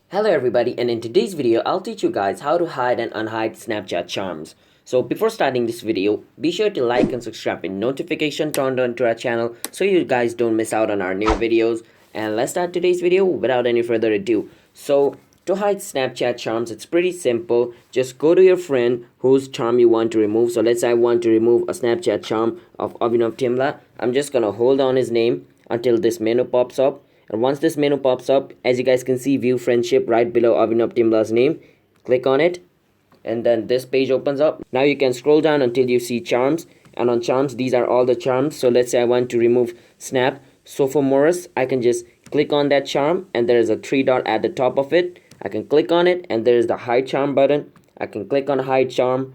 Hello everybody, and in today's video I'll teach you guys how to hide and unhide Snapchat charms. So before starting this video, be sure to like and subscribe with notification turned on to our channel so you guys don't miss out on our new videos. And let's start today's video without any further ado. So to hide Snapchat charms, it's pretty simple. Just go to your friend whose charm you want to remove. So let's say I want to remove a Snapchat charm of Abhinav Timla. I'm just gonna hold on his name until this menu pops up. And once this menu pops up, as you guys can see, view friendship right below Abhinav Timla's name. Click on it, and then this page opens up. Now you can scroll down until you see charms, and on charms, these are all the charms. So let's say I want to remove Snap. So for Morris, I can just click on that charm, and there is a three dot at the top of it. I can click on it, and there is the hide charm button. I can click on hide charm,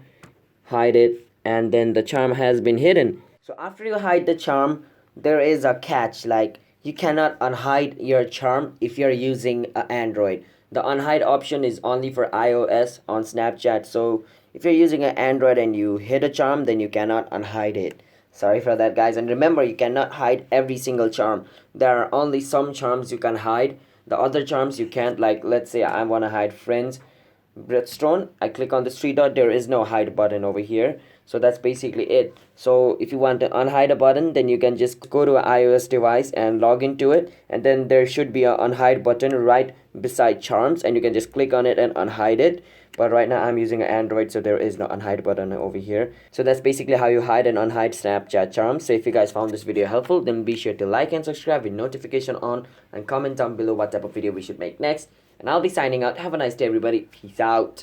hide it, and then the charm has been hidden. So after you hide the charm, there is a catch, like you cannot unhide your charm if you're using Android. The unhide option is only for iOS on Snapchat. So if you're using an Android and you hit a charm, then you cannot unhide it. Sorry for that, guys. And remember, you cannot hide every single charm. There are only some charms you can hide. The other charms you can't. Like, let's say I want to hide friends Redstone. I click on this three dot. There is no hide button over here. So that's basically it. So if you want to unhide a button, then you can just go to an iOS device and log into it, and then there should be an unhide button right beside charms, and you can just click on it and unhide it. But right now I'm using an Android, so there is no unhide button over here. So that's basically how you hide and unhide Snapchat charms. So if you guys found this video helpful, then be sure to like and subscribe with notification on, and comment down below what type of video we should make next. And I'll be signing out. Have a nice day, everybody. Peace out.